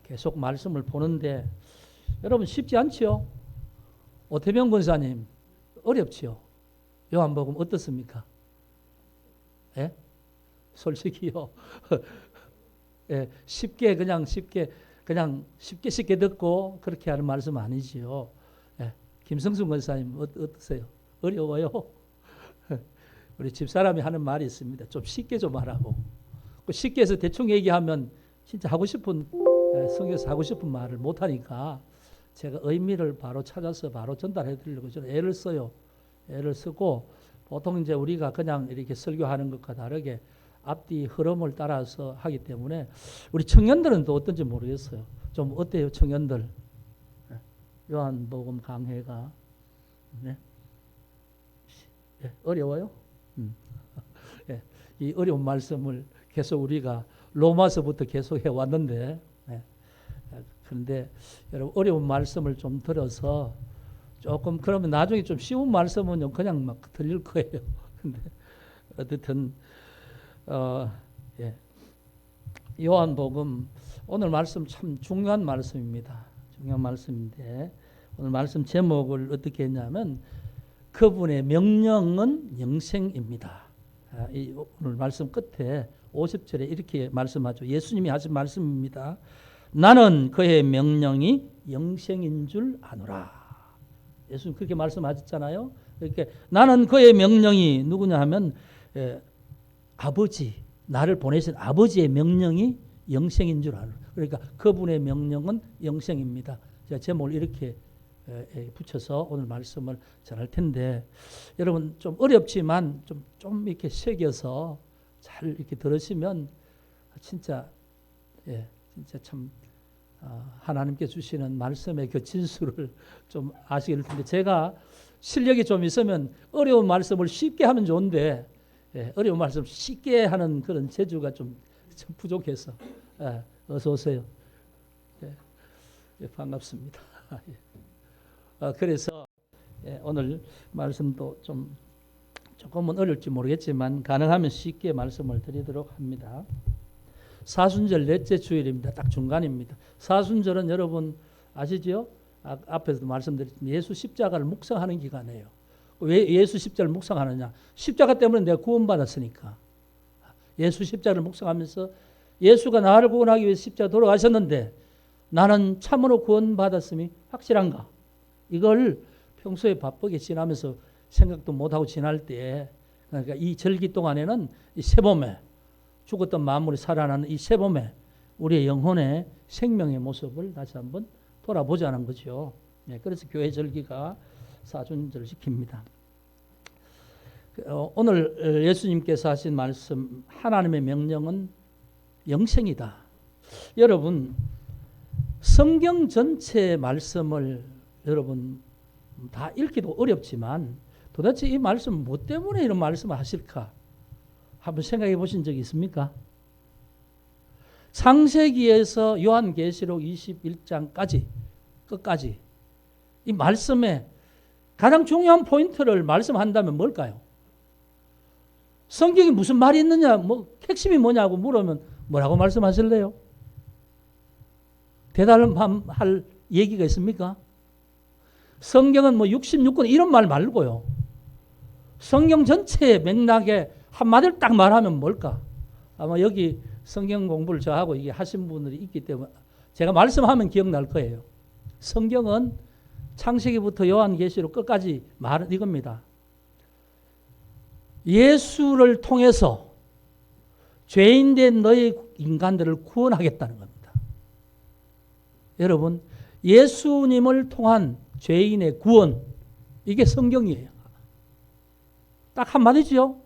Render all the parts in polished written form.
계속 말씀을 보는데 여러분 쉽지 않지요? 오태병 권사님 어렵지요? 요한복음 어떻습니까? 예? 솔직히요. 예, 쉽게 듣고 그렇게 하는 말씀 아니지요. 예, 김성순 권사님 어떠세요? 어려워요? 우리 집사람이 하는 말이 있습니다. 좀 쉽게 좀 하라고. 쉽게 해서 대충 얘기하면 진짜 하고 싶은 성경에서 하고 싶은 말을 못 하니까 제가 의미를 바로 찾아서 바로 전달해 드리려고 저는 애를 써요. 애를 쓰고 보통 이제 우리가 그냥 이렇게 설교하는 것과 다르게 앞뒤 흐름을 따라서 하기 때문에 우리 청년들은 또 어떤지 모르겠어요. 좀 어때요, 청년들? 요한복음 강해가 네? 어려워요? 예, 이 어려운 말씀을 계속 우리가 로마서부터 계속 해왔는데 그런데 여러분 어려운 말씀을 좀 들어서 조금 그러면 나중에 좀 쉬운 말씀은 그냥 막 들릴 거예요. 근데 어쨌든 예. 요한복음 오늘 말씀 참 중요한 말씀입니다. 중요한 말씀인데 오늘 말씀 제목을 어떻게 했냐면 그분의 명령은 영생입니다. 이 오늘 말씀 끝에 50절에 이렇게 말씀하죠. 예수님이 하신 말씀입니다. 나는 그의 명령이 영생인 줄 아노라. 예수님 그렇게 말씀하셨잖아요. 이렇게 나는 그의 명령이 누구냐 하면 아버지, 나를 보내신 아버지의 명령이 영생인 줄 아노라. 그러니까 그분의 명령은 영생입니다. 제가 제목을 이렇게 붙여서 오늘 말씀을 전할 텐데 여러분 좀 어렵지만 좀 이렇게 새겨서 잘 이렇게 들으시면 진짜 진짜 참 하나님께 주시는 말씀의 그 진수를 좀 아시게 될 텐데 제가 실력이 좀 있으면 어려운 말씀을 쉽게 하면 좋은데 어려운 말씀 쉽게 하는 그런 재주가 좀 부족해서 어서 오세요. 반갑습니다. 그래서 오늘 말씀도 조금은 어려울지 모르겠지만 가능하면 쉽게 말씀을 드리도록 합니다. 사순절 넷째 주일입니다. 딱 중간입니다. 사순절은 여러분 아시죠? 앞에서도 말씀드렸지만 예수 십자가를 묵상하는 기간이에요. 왜 예수 십자가를 묵상하느냐? 십자가 때문에 내가 구원받았으니까. 예수 십자가를 묵상하면서 예수가 나를 구원하기 위해서 십자가 돌아가셨는데 나는 참으로 구원받았음이 확실한가? 이걸 평소에 바쁘게 지나면서 생각도 못하고 지날 때 그러니까 이 절기 동안에는 이 세봄에 죽었던 만물이 살아나는 이 세봄에 우리의 영혼의 생명의 모습을 다시 한번 돌아보자는 거죠. 그래서 교회 절기가 사순절을 지킵니다. 오늘 예수님께서 하신 말씀 하나님의 명령은 영생이다. 여러분 성경 전체의 말씀을 여러분 다 읽기도 어렵지만 도대체 이 말씀 뭐 때문에 이런 말씀을 하실까? 한번 생각해 보신 적이 있습니까? 창세기에서 요한계시록 21장까지 끝까지 이 말씀에 가장 중요한 포인트를 말씀한다면 뭘까요? 성경에 무슨 말이 있느냐, 핵심이 뭐냐고 물으면 뭐라고 말씀하실래요? 대답할 얘기가 있습니까? 성경은 66권 이런 말 말고요. 성경 전체의 맥락에 한마디를 딱 말하면 뭘까? 아마 여기 성경 공부를 저하고 이게 하신 분들이 있기 때문에 제가 말씀하면 기억날 거예요. 성경은 창세기부터 요한계시록 끝까지 말은 이겁니다. 예수를 통해서 죄인된 너희 인간들을 구원하겠다는 겁니다. 여러분, 예수님을 통한 죄인의 구원, 이게 성경이에요. 딱 한마디죠.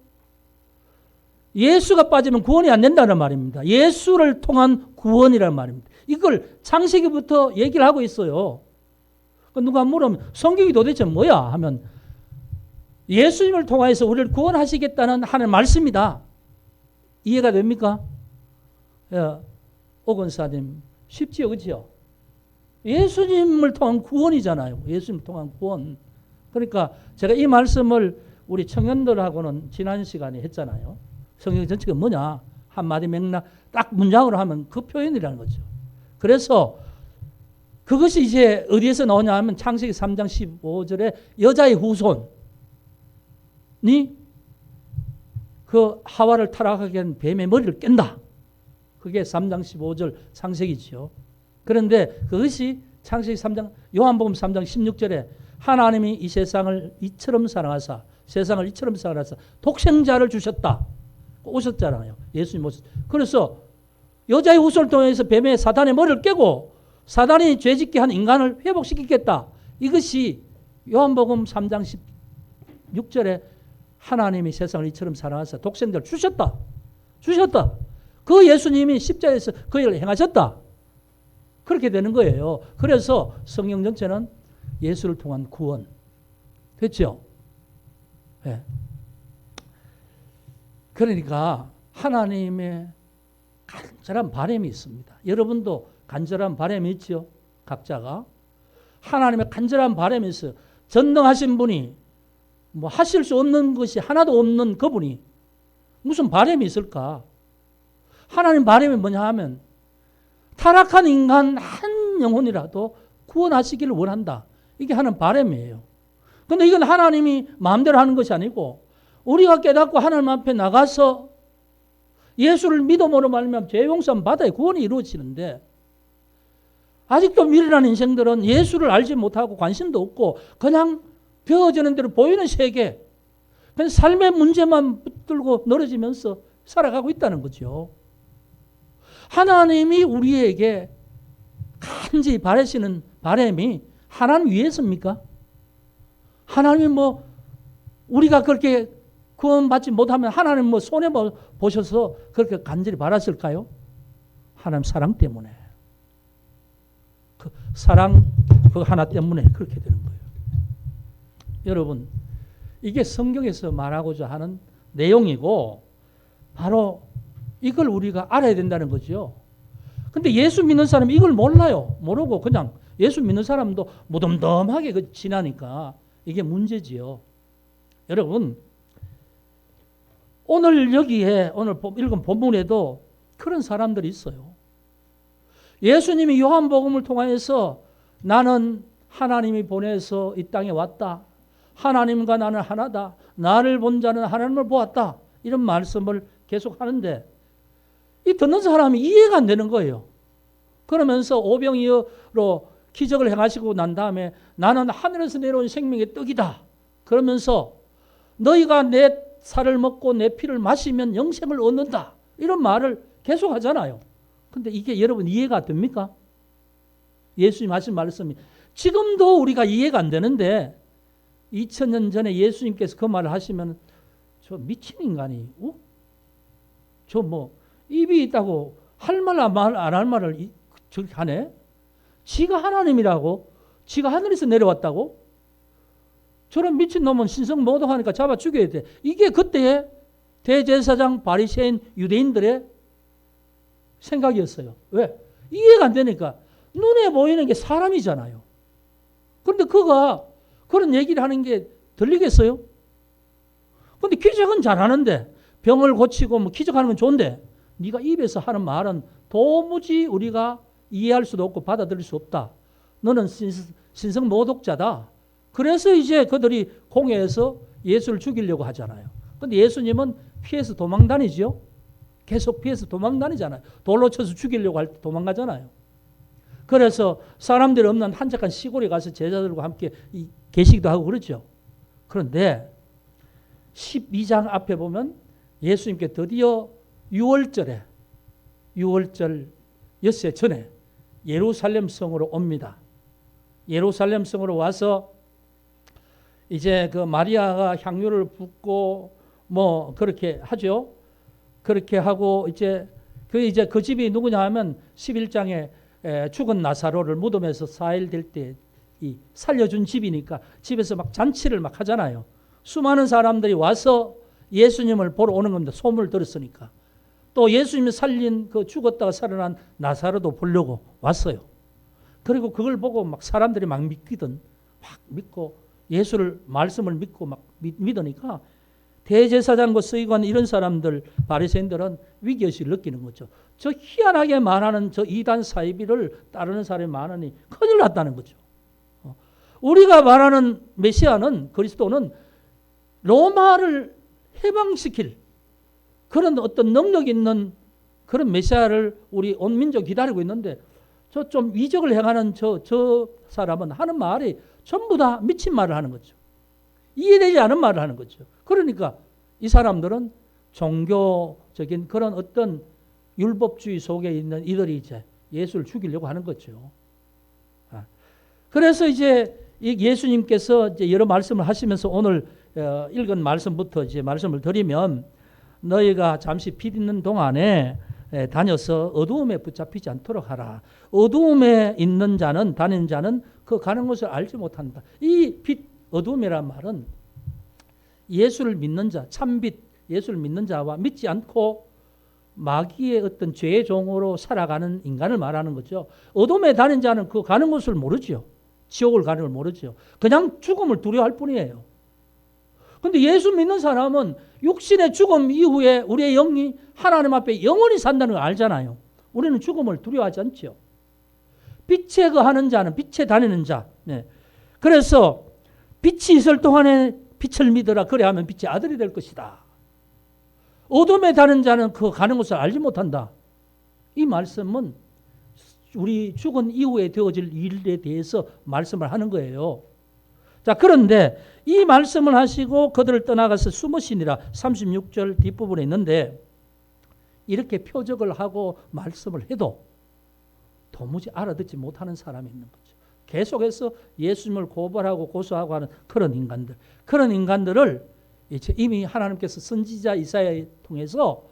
예수가 빠지면 구원이 안 된다는 말입니다. 예수를 통한 구원이라는 말입니다. 이걸 창세기부터 얘기를 하고 있어요. 누가 물으면 성경이 도대체 뭐야 하면 예수님을 통해서 우리를 구원하시겠다는 하는 말씀이다. 이해가 됩니까? 오 권사님 쉽지요, 그렇죠? 예수님을 통한 구원이잖아요. 예수님을 통한 구원. 그러니까 제가 이 말씀을 우리 청년들하고는 지난 시간에 했잖아요. 성경 전체가 뭐냐? 한마디 맥락 딱 문장으로 하면 그 표현이라는 거죠. 그래서 그것이 이제 어디에서 나오냐 하면 창세기 3장 15절에 여자의 후손이 그 하와를 타락하게 한 뱀의 머리를 깬다. 그게 3장 15절 창세기지요. 그런데 그것이 창세기 3장 요한복음 3장 16절에 하나님이 이 세상을 이처럼 사랑하사 세상을 이처럼 사랑하사 독생자를 주셨다. 오셨잖아요. 예수님 오셨. 그래서 여자의 후손을 통해서 뱀의 사단의 머리를 깨고 사단이 죄짓게 한 인간을 회복시키겠다. 이것이 요한복음 3장 16절에 하나님이 세상을 이처럼 사랑하사 독생자를 주셨다. 주셨다. 그 예수님이 십자가에서 그 일을 행하셨다. 그렇게 되는 거예요. 그래서 성경 전체는 예수를 통한 구원. 됐죠? 네. 그러니까 하나님의 간절한 바람이 있습니다. 여러분도 간절한 바람이 있죠? 각자가. 하나님의 간절한 바람이 있어요. 전능하신 분이 뭐 하실 수 없는 것이 하나도 없는 그분이 무슨 바람이 있을까? 하나님 바람이 뭐냐 하면 타락한 인간 한 영혼이라도 구원하시기를 원한다. 이게 하는 바람이에요. 그런데 이건 하나님이 마음대로 하는 것이 아니고 우리가 깨닫고 하나님 앞에 나가서 예수를 믿음으로 말미암아 죄 용서함 받아야 구원이 이루어지는데 아직도 미련한 인생들은 예수를 알지 못하고 관심도 없고 그냥 되어지는 대로 보이는 세계, 그냥 삶의 문제만 붙들고 늘어지면서 살아가고 있다는 거죠. 하나님이 우리에게 간절히 바라시는 바람이 하나님 위해서입니까? 하나님이 뭐 우리가 그렇게 구원받지 못하면 하나님 뭐 손해 보셔서 그렇게 간절히 바라실까요? 하나님 사랑 때문에. 그 사랑 그 하나 때문에 그렇게 되는 거예요. 여러분, 이게 성경에서 말하고자 하는 내용이고 바로 이걸 우리가 알아야 된다는 거죠. 근데 예수 믿는 사람이 이걸 몰라요. 모르고 그냥 예수 믿는 사람도 무덤덤하게 지나니까 이게 문제지요. 여러분, 오늘 여기에 오늘 읽은 본문에도 그런 사람들이 있어요. 예수님이 요한복음을 통해서 나는 하나님이 보내서 이 땅에 왔다. 하나님과 나는 하나다. 나를 본 자는 하나님을 보았다. 이런 말씀을 계속 하는데 이 듣는 사람이 이해가 안 되는 거예요. 그러면서 오병이어로 기적을 행하시고 난 다음에 나는 하늘에서 내려온 생명의 떡이다. 그러면서 너희가 내 살을 먹고 내 피를 마시면 영생을 얻는다. 이런 말을 계속 하잖아요. 근데 이게 여러분 이해가 됩니까? 예수님 하신 말씀이 지금도 우리가 이해가 안 되는데 2000년 전에 예수님께서 그 말을 하시면 저 미친 인간이 저 뭐 입이 있다고 할 말 안 할 말을 저렇게 하네? 지가 하나님이라고? 지가 하늘에서 내려왔다고? 저런 미친놈은 신성모독하니까 잡아 죽여야 돼. 이게 그때의 대제사장 바리새인 유대인들의 생각이었어요. 왜? 이해가 안 되니까. 눈에 보이는 게 사람이잖아요. 그런데 그가 그런 얘기를 하는 게 들리겠어요? 근데 기적은 잘하는데 병을 고치고 뭐 기적하는 건 좋은데 네가 입에서 하는 말은 도무지 우리가 이해할 수도 없고 받아들일 수 없다. 너는 신성 모독자다. 그래서 이제 그들이 공회에서 예수를 죽이려고 하잖아요. 근데 예수님은 피해서 도망다니죠. 계속 피해서 도망다니잖아요. 돌로 쳐서 죽이려고 할 때 도망가잖아요. 그래서 사람들이 없는 한적한 시골에 가서 제자들과 함께 계시기도 하고 그러죠. 그런데 12장 앞에 보면 예수님께 드디어 6월절 엿새 전에 예루살렘 성으로 옵니다. 예루살렘 성으로 와서 이제 그 마리아가 향유를 붓고 뭐 그렇게 하죠. 그렇게 하고 이제 그 집이 누구냐 하면 11장에 죽은 나사로를 무덤에서 4일 될 때 이 살려준 집이니까 집에서 막 잔치를 막 하잖아요. 수많은 사람들이 와서 예수님을 보러 오는 겁니다. 소문을 들었으니까. 또 예수님이 살린 그 죽었다가 살아난 나사로도 보려고 왔어요. 그리고 그걸 보고 막 사람들이 막 믿기든 막 믿고 예수를 말씀을 믿고 막 믿으니까 대제사장과 서기관 이런 사람들, 바리새인들은 위기의식을 느끼는 거죠. 저 희한하게 말하는 저 이단 사이비를 따르는 사람이 많으니 큰일 났다는 거죠. 우리가 말하는 메시아는, 그리스도는 로마를 해방시킬 그런 어떤 능력 있는 그런 메시아를 우리 온 민족 기다리고 있는데, 저 좀 위적을 행하는 저 사람은 하는 말이 전부 다 미친 말을 하는 거죠. 이해되지 않은 말을 하는 거죠. 그러니까 이 사람들은 종교적인 그런 어떤 율법주의 속에 있는 이들이 이제 예수를 죽이려고 하는 거죠. 그래서 이제 예수님께서 이제 여러 말씀을 하시면서 오늘 읽은 말씀부터 이제 말씀을 드리면, 너희가 잠시 빛 있는 동안에 다녀서 어두움에 붙잡히지 않도록 하라. 어두움에 있는 자는, 다니는 자는 그 가는 곳을 알지 못한다. 이 빛, 어두움이란 말은 예수를 믿는 자, 참빛, 예수를 믿는 자와 믿지 않고 마귀의 어떤 죄의 종으로 살아가는 인간을 말하는 거죠. 어둠에 다니는 자는 그 가는 곳을 모르죠. 지옥을 가는 걸 모르죠. 그냥 죽음을 두려워할 뿐이에요. 그런데 예수 믿는 사람은 육신의 죽음 이후에 우리의 영이 하나님 앞에 영원히 산다는 걸 알잖아요. 우리는 죽음을 두려워하지 않죠. 빛에 거하는 자는, 빛에 다니는 자. 네. 그래서 빛이 있을 동안에 빛을 믿어라. 그래야만 빛의 아들이 될 것이다. 어둠에 다니는 자는 그 가는 곳을 알지 못한다. 이 말씀은 우리 죽은 이후에 되어질 일에 대해서 말씀을 하는 거예요. 자, 그런데 이 말씀을 하시고 그들을 떠나가서 숨으시니라 36절 뒷부분에 있는데, 이렇게 표적을 하고 말씀을 해도 도무지 알아듣지 못하는 사람이 있는 거죠. 계속해서 예수님을 고발하고 고소하고 하는 그런 인간들을 이제 이미 하나님께서 선지자 이사야를 통해서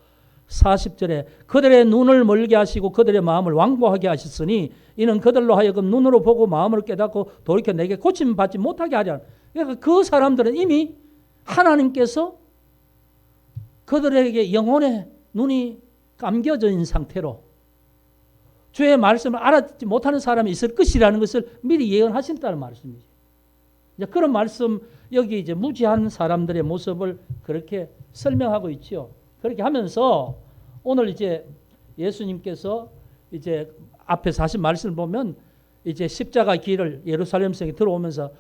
40절에 그들의 눈을 멀게 하시고 그들의 마음을 완고하게 하셨으니 이는 그들로 하여금 눈으로 보고 마음을 깨닫고 돌이켜 내게 고침 받지 못하게 하려. 그러니까 그 사람들은 이미 하나님께서 그들에게 영혼의 눈이 감겨져 있는 상태로 주의 말씀을 알아듣지 못하는 사람이 있을 것이라는 것을 미리 예언하신다는 말씀이죠. 이제 그런 말씀, 여기 이제 무지한 사람들의 모습을 그렇게 설명하고 있죠. 그렇게 하면서 오늘 이제 예수님께서 이제 앞에서 하신 말씀을 보면 이제 십자가 길을 예루살렘성에 들어오면서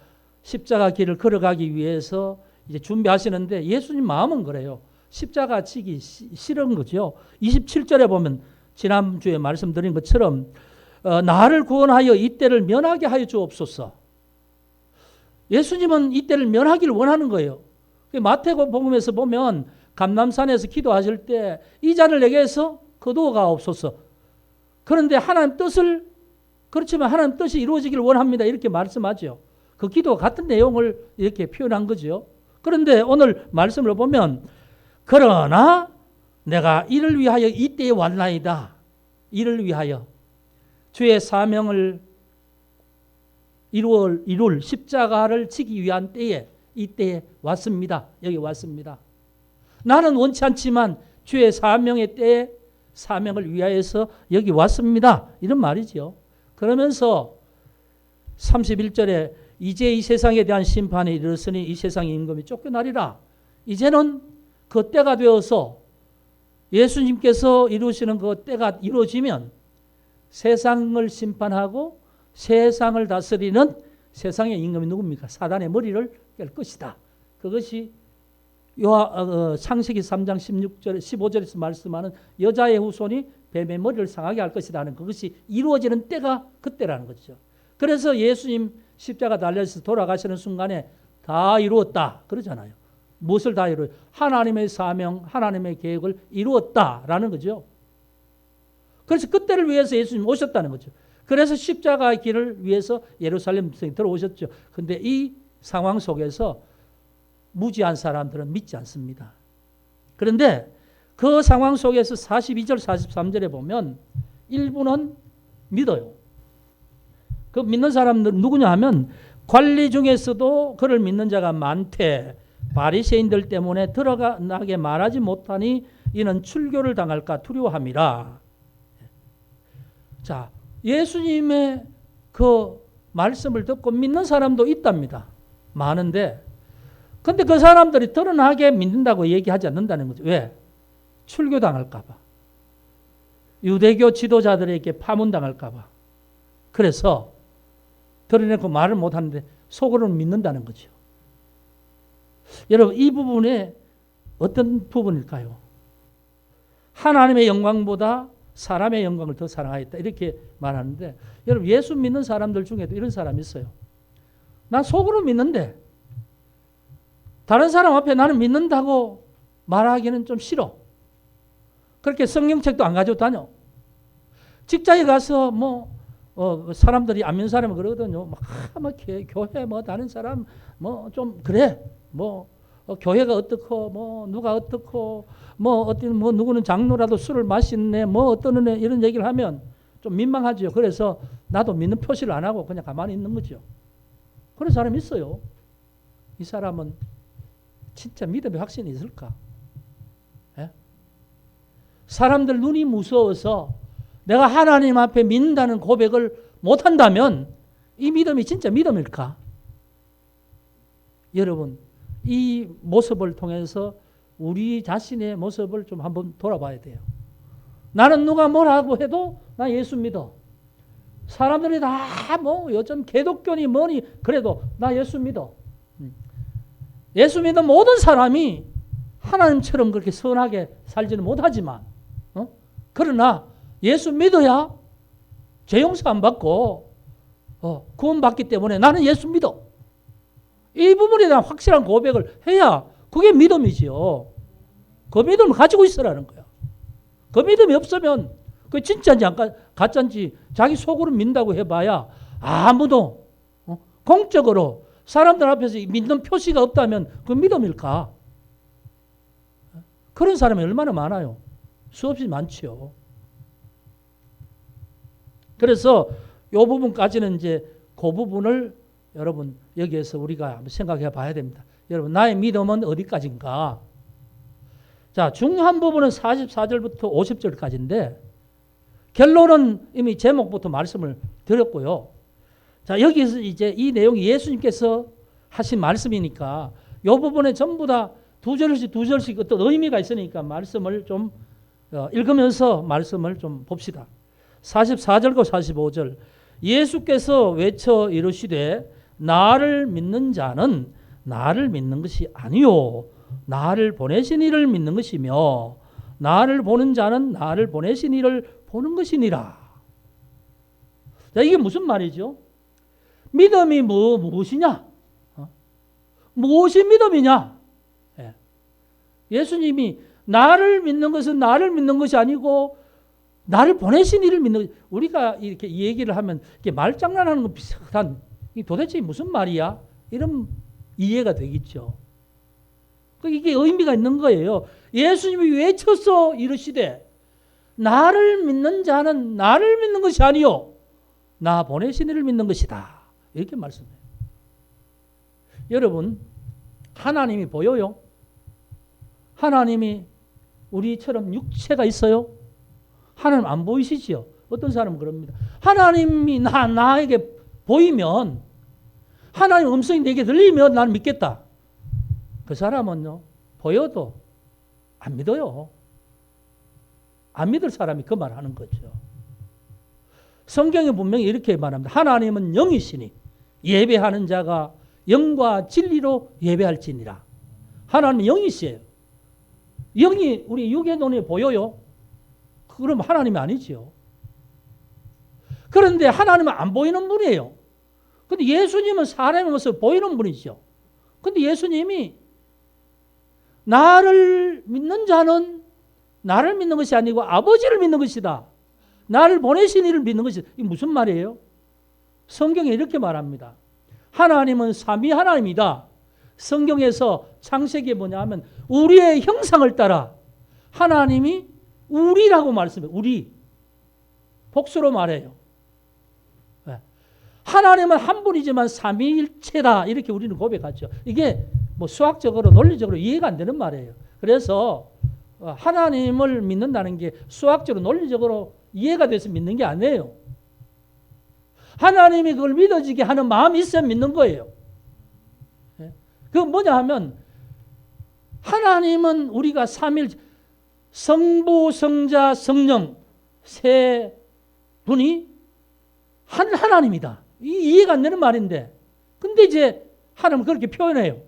십자가 길을 걸어가기 위해서 이제 준비하시는데, 예수님 마음은 그래요. 십자가 지기 싫은 거죠. 27절에 보면 지난주에 말씀드린 것처럼 나를 구원하여 이 때를 면하게 하여 주옵소서. 예수님은 이 때를 면하기를 원하는 거예요. 마태복음에서 보면 감람산에서 기도하실 때 이 잔을 내게서 거두어 가옵소서. 그런데 하나님 뜻을, 그렇지만 하나님 뜻이 이루어지기를 원합니다. 이렇게 말씀하죠. 그 기도와 같은 내용을 이렇게 표현한 거죠. 그런데 오늘 말씀을 보면 그러나 내가 이를 위하여 이때에 왔나이다. 이를 위하여 주의 사명을 이룰 십자가를 지기 위한 때에, 이때에 왔습니다. 여기 왔습니다. 나는 원치 않지만 주의 사명의 때에 사명을 위하여서 여기 왔습니다. 이런 말이죠. 그러면서 31절에 이제 이 세상에 대한 심판이 이르렀으니 이 세상의 임금이 쫓겨나리라. 이제는 그 때가 되어서 예수님께서 이루시는 그 때가 이루어지면 세상을 심판하고 세상을 다스리는 세상의 임금이 누굽니까? 사단의 머리를 깰 것이다. 그것이 창세기 3장 16절, 15절에서 말씀하는 여자의 후손이 뱀의 머리를 상하게 할 것이라는 그것이 이루어지는 때가 그때라는 거죠. 그래서 예수님 십자가 달려서 돌아가시는 순간에 다 이루었다 그러잖아요. 무엇을 다 이루었다? 하나님의 사명, 하나님의 계획을 이루었다라는 거죠. 그래서 그때를 위해서 예수님 오셨다는 거죠. 그래서 십자가의 길을 위해서 예루살렘에 들어오셨죠. 그런데 이 상황 속에서 무지한 사람들은 믿지 않습니다. 그런데 그 상황 속에서 42절, 43절에 보면 일부는 믿어요. 그 믿는 사람들은 누구냐 하면 관리 중에서도 그를 믿는 자가 많되 바리새인들 때문에 들어가게 말하지 못하니 이는 출교를 당할까 두려워함이라. 자, 예수님의 그 말씀을 듣고 믿는 사람도 있답니다. 많은데 근데 그 사람들이 드러나게 믿는다고 얘기하지 않는다는 거죠. 왜? 출교당할까 봐. 유대교 지도자들에게 파문당할까 봐. 그래서 드러내고 말을 못하는데 속으로는 믿는다는 거죠. 여러분, 이 부분에 어떤 부분일까요? 하나님의 영광보다 사람의 영광을 더 사랑하였다, 이렇게 말하는데, 여러분, 예수 믿는 사람들 중에도 이런 사람이 있어요. 난 속으로 믿는데 다른 사람 앞에 나는 믿는다고 말하기는 좀 싫어. 그렇게 성경책도 안 가지고 다녀. 직장에 가서 사람들이 안 믿는 사람은 그러거든요. 교회 다른 사람 좀 그래. 교회가 어떻고 누가 어떻고 누구는 장로라도 술을 마시네 어떠는 애, 이런 얘기를 하면 좀 민망하죠. 그래서 나도 믿는 표시를 안 하고 그냥 가만히 있는 거죠. 그런 사람이 있어요. 이 사람은 진짜 믿음의 확신이 있을까? 예? 사람들 눈이 무서워서 내가 하나님 앞에 믿는다는 고백을 못한다면 이 믿음이 진짜 믿음일까? 여러분, 이 모습을 통해서 우리 자신의 모습을 좀 한번 돌아봐야 돼요. 나는 누가 뭐라고 해도 나 예수 믿어. 사람들이 다 요즘 기독교니 뭐니 그래도 나 예수 믿어. 예수 믿는 모든 사람이 하나님처럼 그렇게 선하게 살지는 못하지만 그러나 예수 믿어야 죄 용서 안 받고 구원받기 때문에 나는 예수 믿어. 이 부분에 대한 확실한 고백을 해야 그게 믿음이지요. 그 믿음을 가지고 있으라는 거야. 그 믿음이 없으면 그 진짜인지 가짜인지 자기 속으로 믿는다고 해봐야 아무도 공적으로 사람들 앞에서 믿는 표시가 없다면 그 믿음일까? 그런 사람이 얼마나 많아요. 수없이 많죠. 그래서 이 부분까지는 이제 그 부분을 여러분 여기에서 우리가 한번 생각해 봐야 됩니다. 여러분, 나의 믿음은 어디까지인가? 자, 중요한 부분은 44절부터 50절까지인데 결론은 이미 제목부터 말씀을 드렸고요. 자, 여기서 이제 이 내용이 예수님께서 하신 말씀이니까 이 부분에 전부 다 두 절씩 어떤 의미가 있으니까 말씀을 좀 읽으면서 말씀을 좀 봅시다. 44절과 45절. 예수께서 외쳐 이르시되 나를 믿는 자는 나를 믿는 것이 아니요 나를 보내신 이를 믿는 것이며 나를 보는 자는 나를 보내신 이를 보는 것이니라. 자, 이게 무슨 말이죠? 믿음이 무엇이냐? 무엇이 믿음이냐? 예수님이 나를 믿는 것은 나를 믿는 것이 아니고 나를 보내신 이를 믿는 것. 우리가 이렇게 이 얘기를 하면 이렇게 말장난하는 것 비슷한, 도대체 무슨 말이야? 이런 이해가 되겠죠. 이게 의미가 있는 거예요. 예수님이 외쳐서 이르시되 나를 믿는 자는 나를 믿는 것이 아니요 나 보내신 이를 믿는 것이다. 이렇게 말씀해요. 여러분, 하나님이 보여요? 하나님이 우리처럼 육체가 있어요? 하나님 안 보이시지요? 어떤 사람은 그럽니다. 하나님이 나에게 보이면, 하나님 음성이 내게 들리면 나는 믿겠다. 그 사람은요, 보여도 안 믿어요. 안 믿을 사람이 그 말 하는 거죠. 성경에 분명히 이렇게 말합니다. 하나님은 영이시니 예배하는 자가 영과 진리로 예배할지니라. 하나님은 영이시에요. 영이 우리 육의 눈에 보여요? 그럼 하나님이 아니지요. 그런데 하나님은 안 보이는 분이에요. 근데 예수님은 사람의 모습을 보이는 분이죠. 근데 예수님이 나를 믿는 자는 나를 믿는 것이 아니고 아버지를 믿는 것이다. 나를 보내신 이를 믿는 것이다. 이게 무슨 말이에요? 성경에 이렇게 말합니다. 하나님은 삼위 하나님이다. 성경에서 창세기에 뭐냐면 우리의 형상을 따라 하나님이 우리라고 말씀해요. 우리. 복수로 말해요. 하나님은 한 분이지만 삼위일체다. 이렇게 우리는 고백하죠. 이게 수학적으로 논리적으로 이해가 안 되는 말이에요. 그래서 하나님을 믿는다는 게 수학적으로 논리적으로 이해가 돼서 믿는 게 아니에요. 하나님이 그걸 믿어지게 하는 마음이 있어야 믿는 거예요. 그건 뭐냐 하면 하나님은 우리가 삼일 성부, 성자, 성령 세 분이 한 하나님이다. 이해가 안 되는 말인데 근데 이제 하나님은 그렇게 표현해요.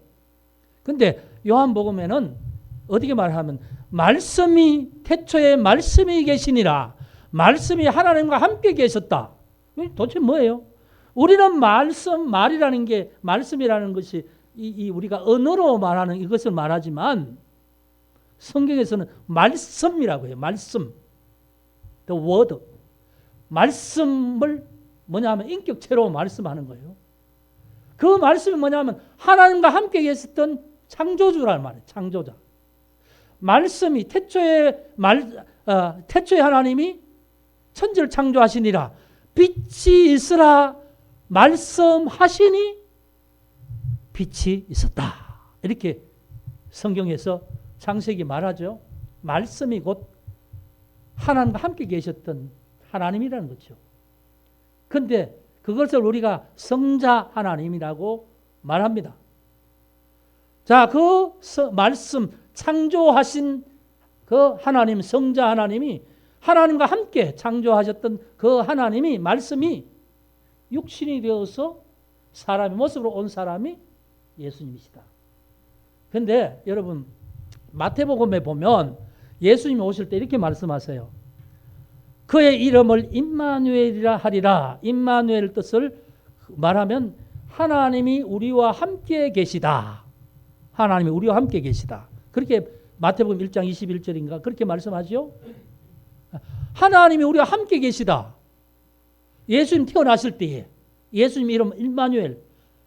근데 요한복음에는 어떻게 말하면 말씀이 태초에 말씀이 계시니라. 말씀이 하나님과 함께 계셨다. 도대체 뭐예요? 우리는 말이라는 게 말씀이라는 것이 우리가 언어로 말하는 이것을 말하지만 성경에서는 말씀이라고 해요. 말씀. The word. 말씀을 뭐냐 하면 인격체로 말씀하는 거예요. 그 말씀이 뭐냐 하면 하나님과 함께 계셨던 창조주라는 말이에요. 창조자. 말씀이 태초에 하나님이 천지를 창조하시니라. 빛이 있으라 말씀하시니 빛이 있었다. 이렇게 성경에서 창세기 말하죠. 말씀이 곧 하나님과 함께 계셨던 하나님이라는 거죠. 그런데 그것을 우리가 성자 하나님이라고 말합니다. 자, 그 말씀 창조하신 그 하나님, 성자 하나님이 하나님과 함께 창조하셨던 그 하나님이 말씀이 육신이 되어서 사람의 모습으로 온 사람이 예수님이시다. 그런데 여러분 마태복음에 보면 예수님이 오실 때 이렇게 말씀하세요. 그의 이름을 임마누엘이라 하리라. 임마누엘 뜻을 말하면 하나님이 우리와 함께 계시다. 하나님이 우리와 함께 계시다. 그렇게 마태복음 1장 21절인가 그렇게 말씀하죠. 하나님이 우리와 함께 계시다. 예수님 태어나실 때에 예수님 이름 임마누엘,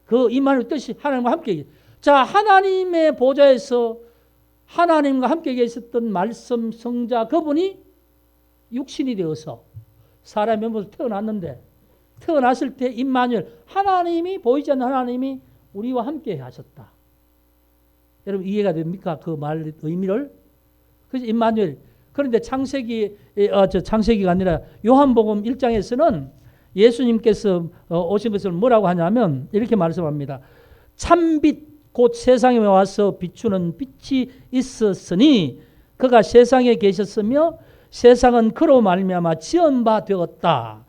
그 임마누엘 뜻이 하나님과 함께 계시다. 자, 하나님의 보좌에서 하나님과 함께 계셨던 말씀 성자 그분이 육신이 되어서 사람의 몸으로 태어났는데 태어났을 때 임마누엘 하나님이 보이지 않는 하나님이 우리와 함께 하셨다. 여러분 이해가 됩니까? 그 말 의미를. 그래서 임마누엘. 그런데 창세기가 아니라 요한복음 1장에서는 예수님께서 오신 것을 뭐라고 하냐면 이렇게 말씀합니다. 참빛 곧 세상에 와서 비추는 빛이 있었으니 그가 세상에 계셨으며 세상은 그로 말미암아 지은 바 되었다.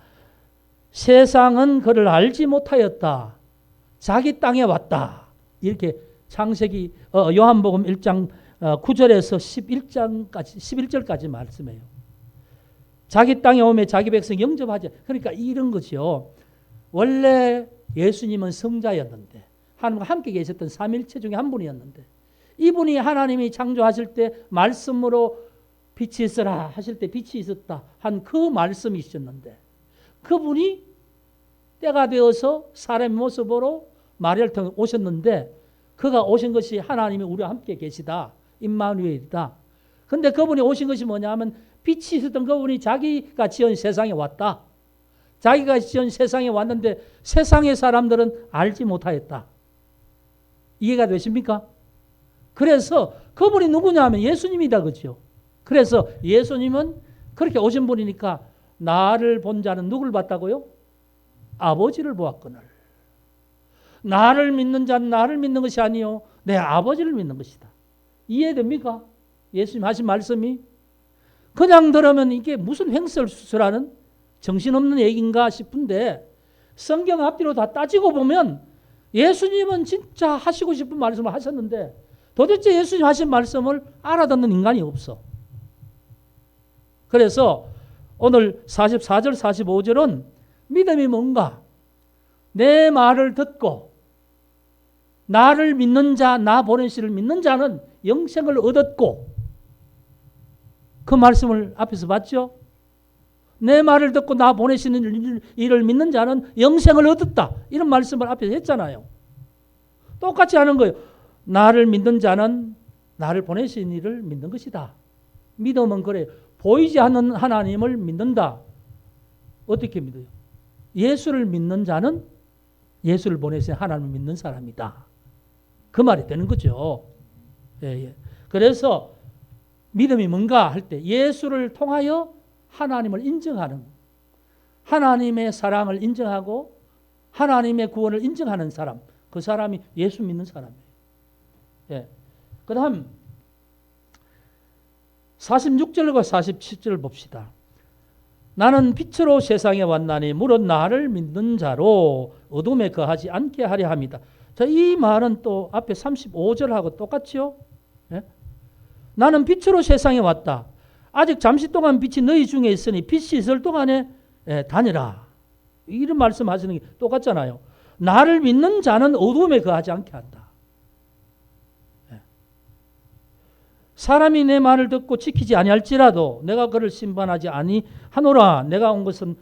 세상은 그를 알지 못하였다. 자기 땅에 왔다. 이렇게 창세기 요한복음 1장 9절에서 11절까지 말씀해요. 자기 땅에 오면 자기 백성 영접하지. 그러니까 이런 거죠. 원래 예수님은 성자였는데 하나님과 함께 계셨던 삼일체 중에 한 분이었는데 이분이 하나님이 창조하실 때 말씀으로 빛이 있어라 하실 때 빛이 있었다 한 그 말씀이 있었는데 그분이 때가 되어서 사람의 모습으로 마리아를 통해 오셨는데 그가 오신 것이 하나님이 우리와 함께 계시다. 임마누엘이다. 그런데 그분이 오신 것이 뭐냐 하면 빛이 있었던 그분이 자기가 지은 세상에 왔다. 자기가 지은 세상에 왔는데 세상의 사람들은 알지 못하였다. 이해가 되십니까? 그래서 그분이 누구냐 하면 예수님이다. 그죠? 그래서 예수님은 그렇게 오신 분이니까 나를 본 자는 누굴 봤다고요? 아버지를 보았거늘. 나를 믿는 자는 나를 믿는 것이 아니요 내 아버지를 믿는 것이다. 이해됩니까? 예수님 하신 말씀이 그냥 들으면 이게 무슨 횡설수설하는 정신없는 얘기인가 싶은데 성경 앞뒤로 다 따지고 보면 예수님은 진짜 하시고 싶은 말씀을 하셨는데 도대체 예수님 하신 말씀을 알아듣는 인간이 없어. 그래서 오늘 44절 45절은 믿음이 뭔가 내 말을 듣고 나를 믿는 자, 나 보내시를 믿는 자는 영생을 얻었고 그 말씀을 앞에서 봤죠? 내 말을 듣고 나 보내시는 이를 믿는 자는 영생을 얻었다. 이런 말씀을 앞에서 했잖아요. 똑같이 하는 거예요. 나를 믿는 자는 나를 보내신 이를 믿는 것이다. 믿음은 그래요. 보이지 않는 하나님을 믿는다. 어떻게 믿어요? 예수를 믿는 자는 예수를 보내신 하나님을 믿는 사람이다. 그 말이 되는 거죠. 예. 그래서 믿음이 뭔가 할 때 예수를 통하여 하나님을 인정하는, 하나님의 사랑을 인정하고 하나님의 구원을 인정하는 사람, 그 사람이 예수 믿는 사람이에요. 예. 그 다음 46절과 47절 봅시다. 나는 빛으로 세상에 왔나니 물은 나를 믿는 자로 어둠에 거하지 않게 하려 합니다. 자, 이 말은 또 앞에 35절하고 똑같죠? 예? 나는 빛으로 세상에 왔다. 아직 잠시 동안 빛이 너희 중에 있으니 빛이 있을 동안에 다니라. 이런 말씀하시는 게 똑같잖아요. 나를 믿는 자는 어둠에 거하지 않게 한다. 사람이 내 말을 듣고 지키지 아니할지라도 내가 그를 심판하지 아니하노라. 내가 온 것은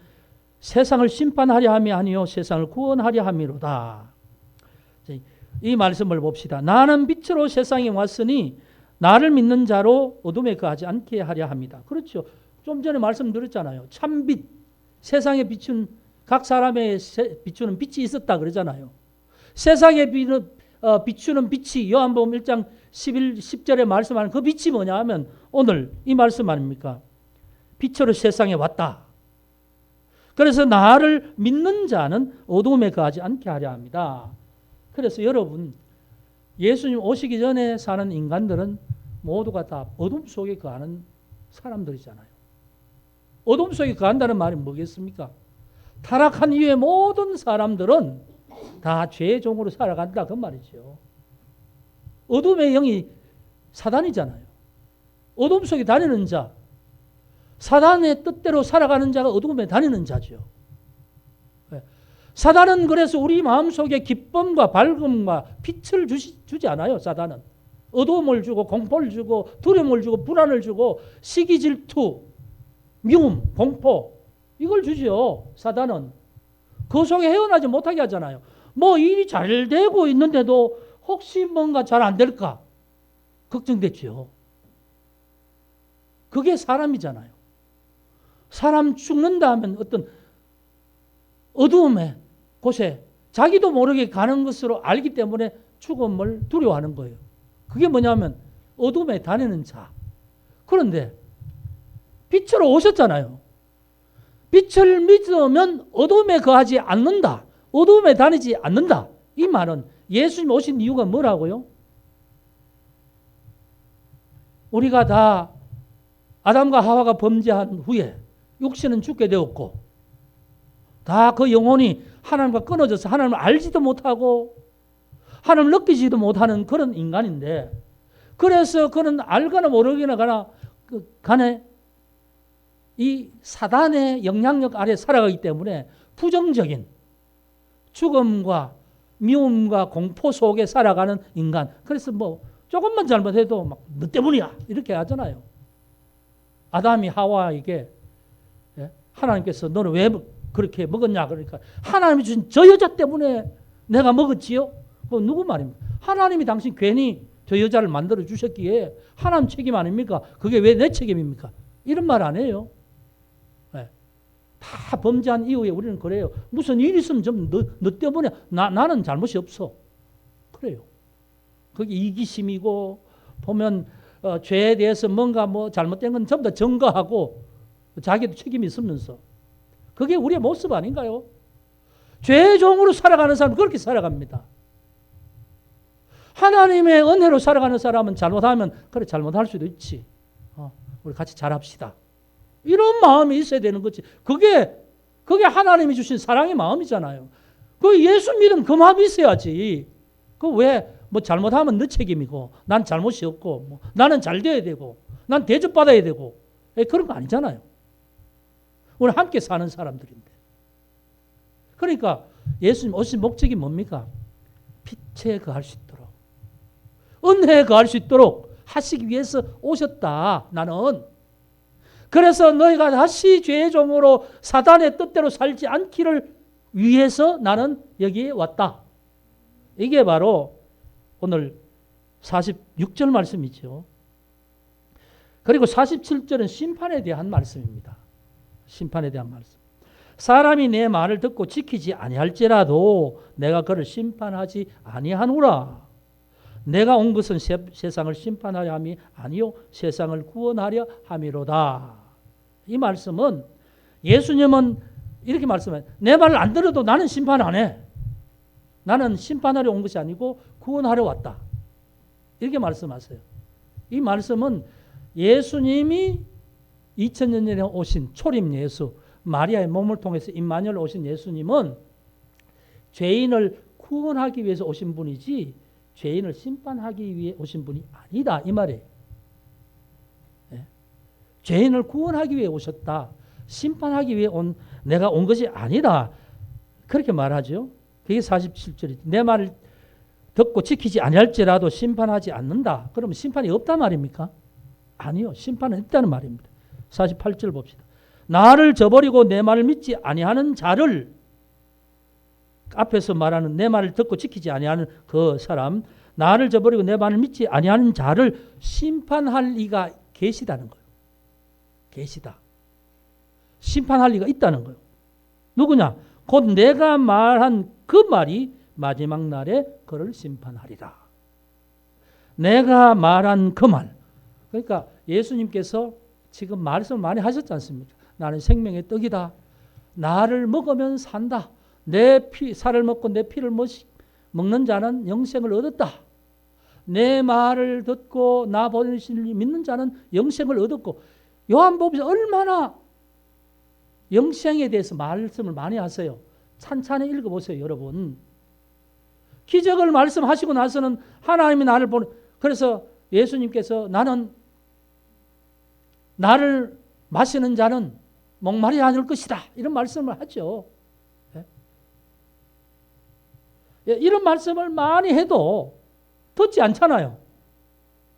세상을 심판하려 함이 아니요 세상을 구원하려 함이로다. 이 말씀을 봅시다. 나는 빛으로 세상에 왔으니 나를 믿는 자로 어둠에 거하지 않게 하려 합니다. 그렇죠. 좀 전에 말씀드렸잖아요. 참빛, 세상에 비춘 각 사람의 비추는 빛이 있었다 그러잖아요. 세상에 비추는 빛이 요한복음 1장 10절에 말씀하는 그 빛이 뭐냐 하면 오늘 이 말씀 아닙니까? 빛으로 세상에 왔다. 그래서 나를 믿는 자는 어둠에 거하지 않게 하려 합니다. 그래서 여러분, 예수님 오시기 전에 사는 인간들은 모두가 다 어둠 속에 거하는 사람들이잖아요. 어둠 속에 거한다는 말이 뭐겠습니까? 타락한 이후에 모든 사람들은 다 죄의 종으로 살아간다 그 말이죠. 어둠의 영이 사단이잖아요. 어둠 속에 다니는 자, 사단의 뜻대로 살아가는 자가 어둠에 다니는 자죠. 사단은 그래서 우리 마음속에 기쁨과 밝음과 빛을 주지 않아요. 사단은 어두움을 주고 공포를 주고 두려움을 주고 불안을 주고 시기 질투 미움 공포 이걸 주죠. 사단은 그 속에 헤어나지 못하게 하잖아요. 뭐 일이 잘 되고 있는데도 혹시 뭔가 잘 안 될까 걱정됐죠. 그게 사람이잖아요. 사람 죽는다 하면 어떤 어두움의 곳에 자기도 모르게 가는 것으로 알기 때문에 죽음을 두려워하는 거예요. 그게 뭐냐면 어둠에 다니는 자. 그런데 빛으로 오셨잖아요. 빛을 믿으면 어둠에 거하지 않는다. 어둠에 다니지 않는다. 이 말은 예수님 오신 이유가 뭐라고요? 우리가 다 아담과 하와가 범죄한 후에 육신은 죽게 되었고 다 그 영혼이 하나님과 끊어져서 하나님을 알지도 못하고 하나님을 느끼지도 못하는 그런 인간인데 그래서 그는 알거나 모르거나 간에 이 사단의 영향력 아래 살아가기 때문에 부정적인 죽음과 미움과 공포 속에 살아가는 인간. 그래서 뭐 조금만 잘못해도 막 너 때문이야 이렇게 하잖아요. 아담이 하와에게 하나님께서 너는 왜 그렇게 먹었냐 그러니까 하나님이 주신 저 여자 때문에 내가 먹었지요. 그건 누구 말입니까? 하나님이 당신 괜히 저 여자를 만들어 주셨기에 하나님 책임 아닙니까? 그게 왜 내 책임입니까? 이런 말 안 해요. 다 범죄한 이후에 우리는 그래요. 무슨 일 있으면 좀 너 때문에 나는 잘못이 없어. 그래요. 그게 이기심이고 보면 죄에 대해서 뭔가 뭐 잘못된 건 전부 다 증거하고 자기도 책임이 있으면서 그게 우리의 모습 아닌가요? 죄의 종으로 살아가는 사람은 그렇게 살아갑니다. 하나님의 은혜로 살아가는 사람은 잘못하면 그래 잘못할 수도 있지. 우리 같이 잘합시다. 이런 마음이 있어야 되는 거지. 그게 하나님이 주신 사랑의 마음이잖아요. 그 예수 믿음 그 마음이 있어야지. 그 왜 뭐 잘못하면 너 책임이고 난 잘못이 없고 뭐 나는 잘 돼야 되고 난 대접받아야 되고 그런 거 아니잖아요. 우리 함께 사는 사람들인데. 그러니까 예수님 오신 목적이 뭡니까? 빛에 거할 수 있도록 은혜에 거할 수 있도록 하시기 위해서 오셨다. 나는. 그래서 너희가 다시 죄의 종으로 사단의 뜻대로 살지 않기를 위해서 나는 여기에 왔다. 이게 바로 오늘 46절 말씀이죠. 그리고 47절은 심판에 대한 말씀입니다. 심판에 대한 말씀. 사람이 내 말을 듣고 지키지 아니할지라도 내가 그를 심판하지 아니하노라. 내가 온 것은 세상을 심판하려 함이 아니요 세상을 구원하려 함이로다. 이 말씀은 예수님은 이렇게 말씀해요. 내 말을 안 들어도 나는 심판 안 해. 나는 심판하려 온 것이 아니고 구원하려 왔다. 이렇게 말씀하세요. 이 말씀은 예수님이 2000년 전에 오신 초림 예수, 마리아의 몸을 통해서 임마누엘 오신 예수님은 죄인을 구원하기 위해서 오신 분이지 죄인을 심판하기 위해 오신 분이 아니다 이 말이에요. 네. 죄인을 구원하기 위해 오셨다. 심판하기 위해 내가 온 것이 아니다. 그렇게 말하죠. 그게 47절이죠. 내 말을 듣고 지키지 아니할지라도 심판하지 않는다. 그러면 심판이 없단 말입니까? 아니요. 심판은 있다는 말입니다. 48절 봅시다. 나를 저버리고 내 말을 믿지 아니하는 자를, 앞에서 말하는 내 말을 듣고 지키지 아니하는 그 사람, 나를 저버리고 내 말을 믿지 아니하는 자를 심판할 이가 계시다는 거예요. 계시다. 심판할 이가 있다는 거예요. 누구냐? 곧 내가 말한 그 말이 마지막 날에 그를 심판하리라. 내가 말한 그 말. 그러니까 예수님께서 지금 말씀을 많이 하셨지 않습니까? 나는 생명의 떡이다. 나를 먹으면 산다. 내 살을 먹고 내 피를 먹는 자는 영생을 얻었다. 내 말을 듣고 나 보내신 이 믿는 자는 영생을 얻었고, 요한복음에서 얼마나 영생에 대해서 말씀을 많이 하세요. 찬찬히 읽어보세요, 여러분. 기적을 말씀하시고 나서는 하나님이 나를 그래서 예수님께서 나를 마시는 자는 목마르지 않을 것이다. 이런 말씀을 하죠. 이런 말씀을 많이 해도 듣지 않잖아요.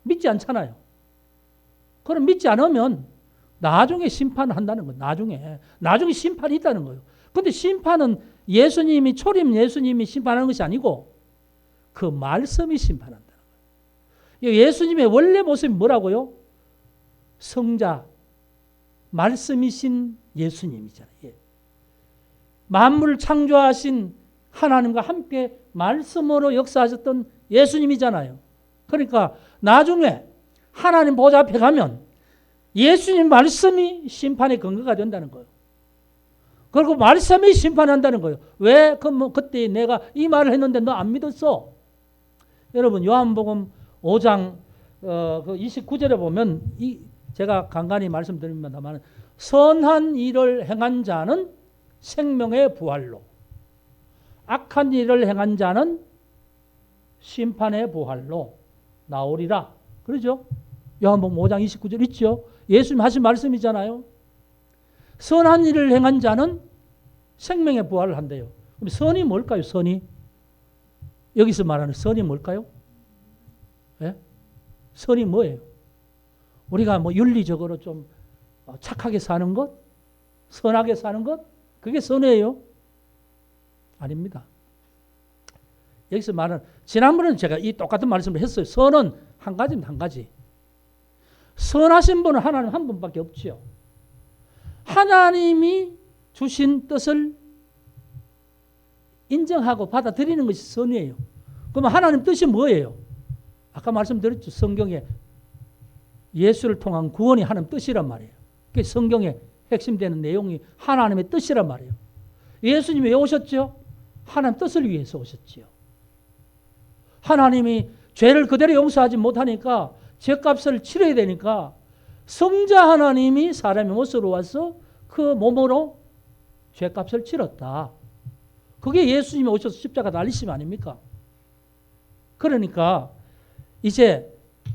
믿지 않잖아요. 그럼 믿지 않으면 나중에 심판한다는 거예요. 나중에 심판이 있다는 거예요. 근데 심판은 예수님이 초림 예수님이 심판하는 것이 아니고 그 말씀이 심판한다는 거예요. 예수님의 원래 모습이 뭐라고요? 성자, 말씀이신 예수님이잖아요. 만물을 창조하신 하나님과 함께 말씀으로 역사하셨던 예수님이잖아요. 그러니까 나중에 하나님 보좌 앞에 가면 예수님 말씀이 심판의 근거가 된다는 거예요. 그리고 말씀이 심판한다는 거예요. 왜? 그때 내가 이 말을 했는데 너 안 믿었어? 여러분 요한복음 5장 그 29절에 보면 제가 간간히 말씀드립니다만 선한 일을 행한 자는 생명의 부활로, 악한 일을 행한 자는 심판의 부활로 나오리라. 그러죠? 요한복음 5장 29절 있죠? 예수님 하신 말씀이잖아요. 선한 일을 행한 자는 생명의 부활을 한대요. 그럼 선이 뭘까요? 선이? 여기서 말하는 선이 뭘까요? 예? 선이 뭐예요? 우리가 뭐 윤리적으로 좀 착하게 사는 것? 선하게 사는 것? 그게 선이에요? 아닙니다. 여기서 말하는, 지난번에는 제가 이 똑같은 말씀을 했어요. 선은 한 가지입니다. 한 가지. 선하신 분은 하나님 한 분밖에 없지요. 하나님이 주신 뜻을 인정하고 받아들이는 것이 선이에요. 그러면 하나님 뜻이 뭐예요? 아까 말씀드렸죠. 성경에 예수를 통한 구원이 하나님 뜻이란 말이에요. 그게 성경의 핵심되는 내용이 하나님의 뜻이란 말이에요. 예수님이 왜 오셨죠? 하나님 뜻을 위해서 오셨지요. 하나님이 죄를 그대로 용서하지 못하니까 죄값을 치러야 되니까 성자 하나님이 사람의 모습으로 와서 그 몸으로 죄값을 치렀다. 그게 예수님이 오셔서 십자가 달리심 아닙니까? 그러니까 이제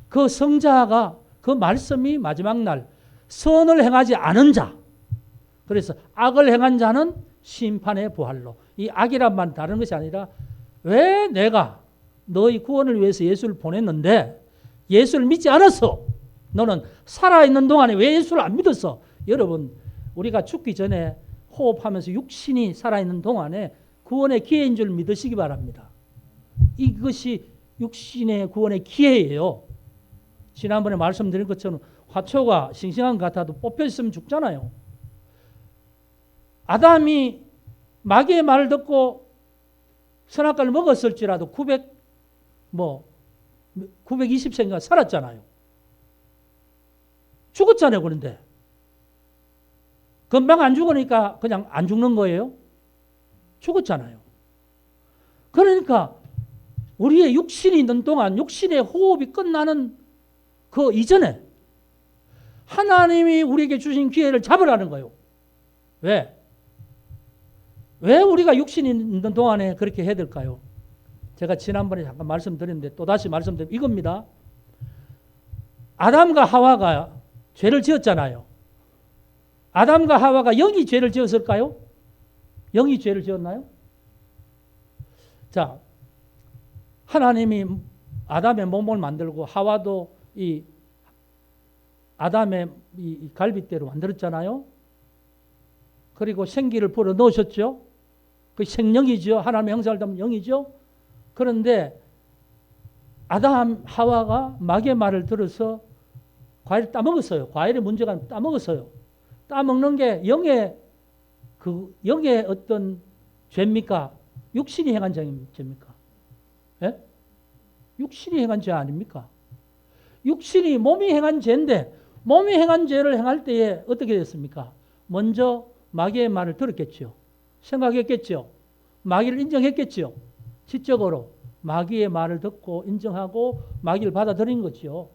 그 성자가 그 말씀이 마지막 날 선을 행하지 않은 자, 그래서 악을 행한 자는 심판의 부활로, 이 악이란 말은 다른 것이 아니라 왜 내가 너희 구원을 위해서 예수를 보냈는데 예수를 믿지 않았어? 너는 살아있는 동안에 왜 예수를 안 믿었어? 여러분, 우리가 죽기 전에 호흡하면서 육신이 살아있는 동안에 구원의 기회인 줄 믿으시기 바랍니다. 이것이 육신의 구원의 기회예요. 지난번에 말씀드린 것처럼 화초가 싱싱한 것 같아도 뽑혀 있으면 죽잖아요. 아담이 마귀의 말을 듣고 선악과를 먹었을지라도 920세인가 살았잖아요. 죽었잖아요. 그런데 금방 안 죽으니까 그냥 안 죽는 거예요? 죽었잖아요. 그러니까 우리의 육신이 있는 동안 육신의 호흡이 끝나는 그 이전에 하나님이 우리에게 주신 기회를 잡으라는 거예요. 왜? 왜 우리가 육신이 있는 동안에 그렇게 해야 될까요? 제가 지난번에 잠깐 말씀드렸는데 또다시 말씀드리면 이겁니다. 아담과 하와가 죄를 지었잖아요. 아담과 하와가 영이 죄를 지었을까요? 영이 죄를 지었나요? 자, 하나님이 아담의 몸을 만들고 하와도 이 아담의 이 갈빗대로 만들었잖아요. 그리고 생기를 불어 넣으셨죠. 그 생명이죠. 하나님의 형상을 담은 영이죠. 그런데 아담 하와가 마귀의 말을 들어서 과일을 따먹었어요. 과일의 문제가 아니라 따먹었어요. 따먹는 게 영의 어떤 죄입니까? 육신이 행한 죄입니까? 예? 육신이 행한 죄 아닙니까? 육신이 몸이 행한 죄인데 몸이 행한 죄를 행할 때에 어떻게 됐습니까? 먼저 마귀의 말을 들었겠죠. 생각했겠죠. 마귀를 인정했겠죠. 지적으로 마귀의 말을 듣고 인정하고 마귀를 받아들인 거죠.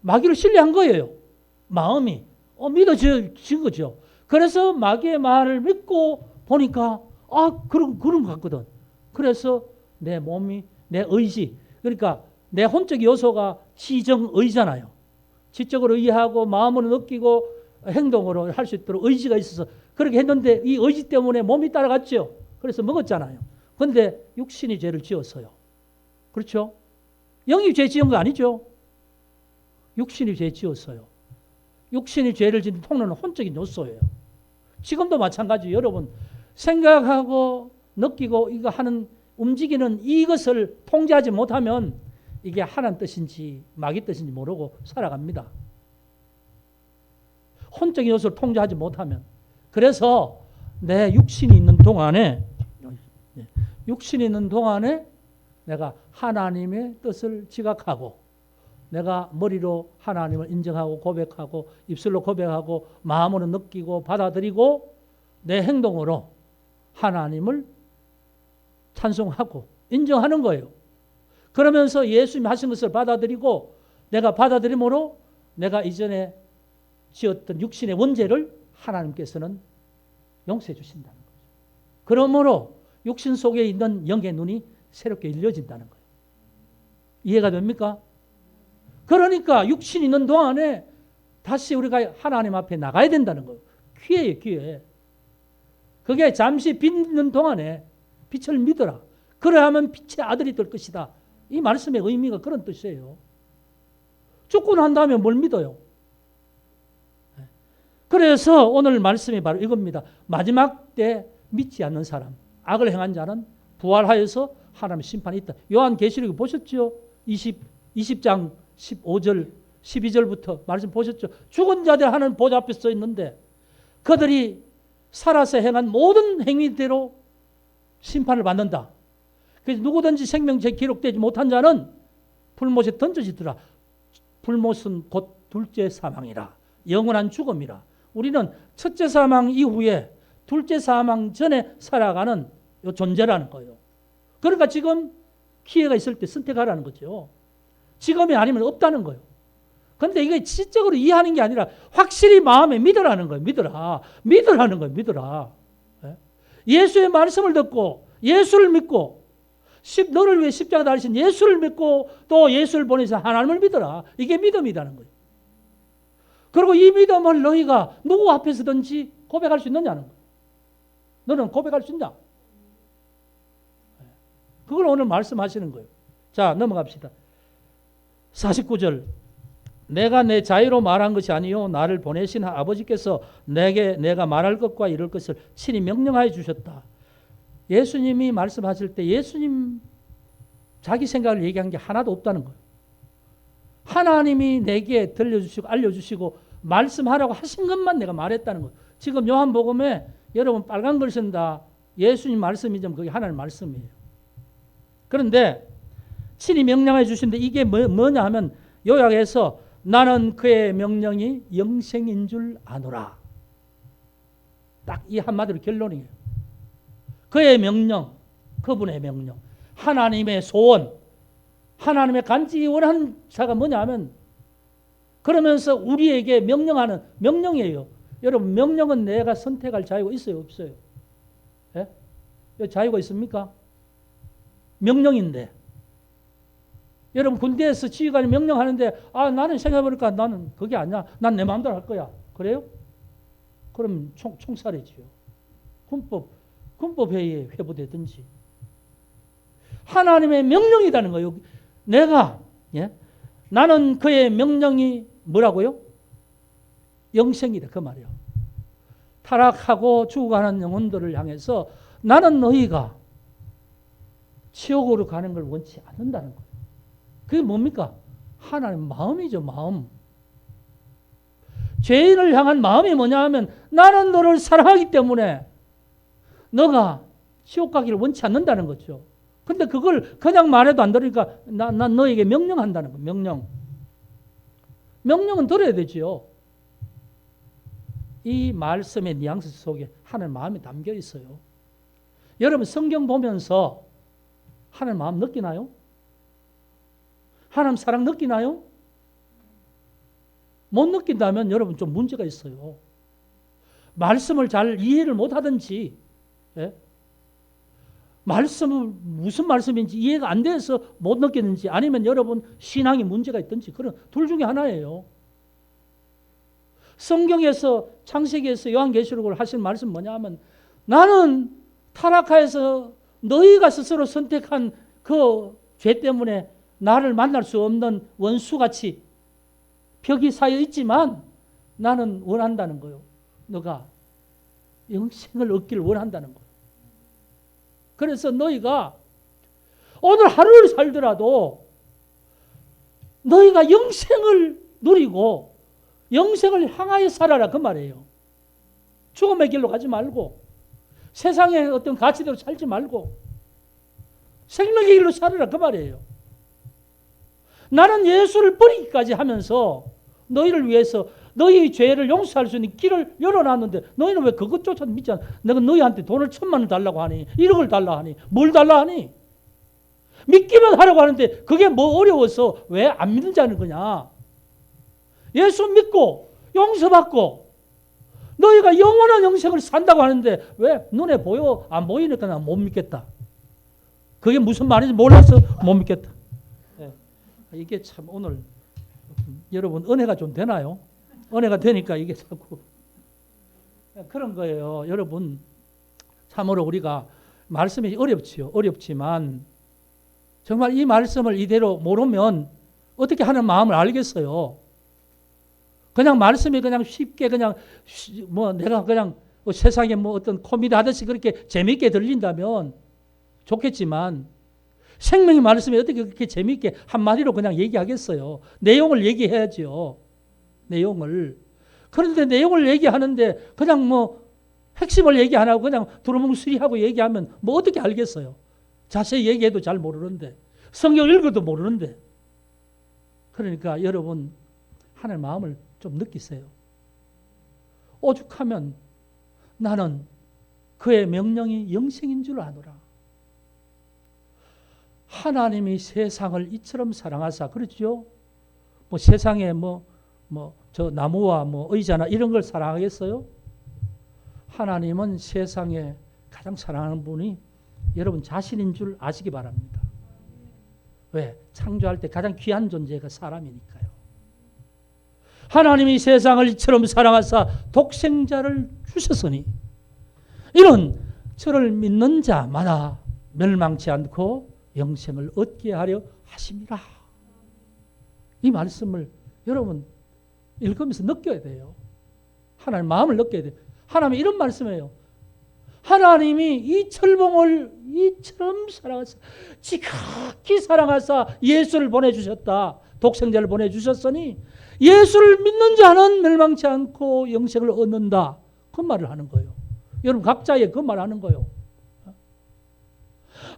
마귀를 신뢰한 거예요. 마음이 믿어진 거죠. 그래서 마귀의 말을 믿고 보니까 그런 것 같거든. 그래서 내 몸이 내 의지, 그러니까 내 혼적 요소가 지정의잖아요. 지적으로 이해하고 마음으로 느끼고 행동으로 할 수 있도록 의지가 있어서 그렇게 했는데 이 의지 때문에 몸이 따라갔죠. 그래서 먹었잖아요. 그런데 육신이 죄를 지었어요. 그렇죠? 영이 죄 지은 거 아니죠? 육신이 죄 지었어요. 육신이 죄를 짓는 통로는 혼적인 요소예요. 지금도 마찬가지. 여러분 생각하고 느끼고 이거 하는 움직이는 이것을 통제하지 못하면 이게 하나님 뜻인지 마귀 뜻인지 모르고 살아갑니다. 혼적인 요소를 통제하지 못하면. 그래서 내 육신이 있는 동안에 내가 하나님의 뜻을 지각하고 내가 머리로 하나님을 인정하고 고백하고 입술로 고백하고 마음으로 느끼고 받아들이고 내 행동으로 하나님을 찬송하고 인정하는 거예요. 그러면서 예수님이 하신 것을 받아들이고 내가 받아들임으로 내가 이전에 지었던 육신의 원죄를 하나님께서는 용서해 주신다는 거죠. 그러므로 육신 속에 있는 영의 눈이 새롭게 열려진다는 거예요. 이해가 됩니까? 그러니까 육신이 있는 동안에 다시 우리가 하나님 앞에 나가야 된다는 거예요. 기회예요, 기회. 그게 잠시 빛 있는 동안에 빛을 믿어라. 그러하면 빛의 아들이 될 것이다. 이 말씀의 의미가 그런 뜻이에요. 죽고 난 다음에 뭘 믿어요? 그래서 오늘 말씀이 바로 이겁니다. 마지막 때 믿지 않는 사람, 악을 행한 자는 부활하여서 하나님의 심판이 있다. 요한계시록 보셨죠? 20장 15절, 12절부터 말씀 보셨죠? 죽은 자들 하는 보좌 앞에 써 있는데 그들이 살아서 행한 모든 행위대로 심판을 받는다. 그래서 누구든지 생명책 기록되지 못한 자는 불못에 던져지더라. 불못은 곧 둘째 사망이라. 영원한 죽음이라. 우리는 첫째 사망 이후에 둘째 사망 전에 살아가는 요 존재라는 거예요. 그러니까 지금 기회가 있을 때 선택하라는 거죠. 지금이 아니면 없다는 거예요. 그런데 이게 지적으로 이해하는 게 아니라 확실히 마음에 믿으라는 거예요. 믿으라는 거예요. 믿으라. 예수의 말씀을 듣고 예수를 믿고 너를 위해 십자가 달리신 예수를 믿고 또 예수를 보내서 하나님을 믿어라. 이게 믿음이라는 거예요. 그리고 이 믿음을 너희가 누구 앞에서든지 고백할 수 있느냐는 거예요. 너는 고백할 수 있냐? 그걸 오늘 말씀하시는 거예요. 자, 넘어갑시다. 49절. 내가 내 자유로 말한 것이 아니요 나를 보내신 아버지께서 내가 말할 것과 이룰 것을 친히 명령하여 주셨다. 예수님이 말씀하실 때 예수님 자기 생각을 얘기한 게 하나도 없다는 거예요. 하나님이 내게 들려주시고 알려주시고 말씀하라고 하신 것만 내가 말했다는 거예요. 지금 요한복음에 여러분 빨간 글 쓴다. 예수님 말씀이지만 그게 하나님 말씀이에요. 그런데 친히 명령해 주신데 이게 뭐냐 하면 요약해서 나는 그의 명령이 영생인 줄 아노라. 딱 이 한마디로 결론이에요. 그의 명령, 그분의 명령. 하나님의 소원, 하나님의 간직이 원하는 자가 뭐냐면 그러면서 우리에게 명령하는 명령이에요. 여러분 명령은 내가 선택할 자유가 있어요, 없어요? 예? 자유가 있습니까? 명령인데 여러분 군대에서 지휘관이 명령하는데 나는 생각해보니까 나는 그게 아니야. 난 내 마음대로 할 거야. 그래요? 그럼 총살이지요. 군법회의에 회부되든지. 하나님의 명령이라는 거예요. 내가 나는 그의 명령이 뭐라고요? 영생이다 그 말이에요. 타락하고 죽어가는 영혼들을 향해서 나는 너희가 지옥으로 가는 걸 원치 않는다는 거예요. 그게 뭡니까? 하나님 마음이죠, 마음. 죄인을 향한 마음이 뭐냐 하면 나는 너를 사랑하기 때문에 너가 지옥 가기를 원치 않는다는 거죠. 근데 그걸 그냥 말해도 안 들으니까 난 너에게 명령한다는 거예요. 명령. 명령은 들어야 되지요. 이 말씀의 뉘앙스 속에 하나님 마음이 담겨 있어요. 여러분 성경 보면서 하나님 마음 느끼나요? 하나님 사랑 느끼나요? 못 느낀다면 여러분 좀 문제가 있어요. 말씀을 잘 이해를 못 하든지, 말씀은 무슨 말씀인지 이해가 안 돼서 못 느끼는지 아니면 여러분 신앙에 문제가 있든지 그런 둘 중에 하나예요. 성경에서 창세기에서 요한계시록을 하신 말씀 뭐냐 하면 나는 타락하여서 너희가 스스로 선택한 그 죄 때문에 나를 만날 수 없는 원수같이 벽이 쌓여 있지만 나는 원한다는 거예요. 너가 영생을 얻기를 원한다는 거예요. 그래서 너희가 오늘 하루를 살더라도 너희가 영생을 누리고 영생을 향하여 살아라 그 말이에요. 죽음의 길로 가지 말고 세상의 어떤 가치대로 살지 말고 생명의 길로 살아라 그 말이에요. 나는 예수를 버리기까지 하면서 너희를 위해서 너희 죄를 용서할 수 있는 길을 열어놨는데 너희는 왜 그것조차 믿지 않아? 내가 너희한테 돈을 1,000만 원 달라고 하니 1억을 달라 하니 뭘 달라 하니? 믿기만 하라고 하는데 그게 뭐 어려워서 왜 안 믿는지 아는 거냐? 예수 믿고 용서받고 너희가 영원한 영생을 산다고 하는데 왜 눈에 보여? 안 보이니까 난 못 믿겠다. 그게 무슨 말인지 몰라서 못 믿겠다. 이게 참 오늘 여러분 은혜가 좀 되나요? 은혜가 되니까 이게 자꾸 그런 거예요. 여러분 참으로 우리가 말씀이 어렵지요. 어렵지만 정말 이 말씀을 이대로 모르면 어떻게 하는 마음을 알겠어요. 그냥 말씀이 그냥 쉽게 그냥 뭐 내가 그냥 세상에 뭐 어떤 코미디 하듯이 그렇게 재미있게 들린다면 좋겠지만 생명의 말씀이 어떻게 그렇게 재미있게 한마디로 그냥 얘기하겠어요. 내용을 얘기해야죠. 내용을. 그런데 내용을 얘기하는데 그냥 뭐 핵심을 얘기 안 하고 그냥 두루뭉술이하고 얘기하면 뭐 어떻게 알겠어요. 자세히 얘기해도 잘 모르는데 성경 읽어도 모르는데 그러니까 여러분 하나님의 마음을 좀 느끼세요. 오죽하면 나는 그의 명령이 영생인 줄 아노라. 하나님이 세상을 이처럼 사랑하사 그렇죠? 뭐 세상에 저 나무와 뭐 의자나 이런 걸 사랑하겠어요? 하나님은 세상에 가장 사랑하는 분이 여러분 자신인 줄 아시기 바랍니다. 왜? 창조할 때 가장 귀한 존재가 사람이니까요. 하나님이 세상을 이처럼 사랑하사 독생자를 주셨으니 이는 저를 믿는 자마다 멸망치 않고 영생을 얻게 하려 하심이라. 이 말씀을 여러분 읽으면서 느껴야 돼요. 하나님 마음을 느껴야 돼요. 하나님이 이런 말씀이에요. 하나님이 이 철봉을 이처럼 사랑하사 지극히 사랑하사 예수를 보내주셨다. 독생자를 보내주셨으니 예수를 믿는 자는 멸망치 않고 영생을 얻는다. 그 말을 하는 거예요. 여러분 각자의 그 말 하는 거예요.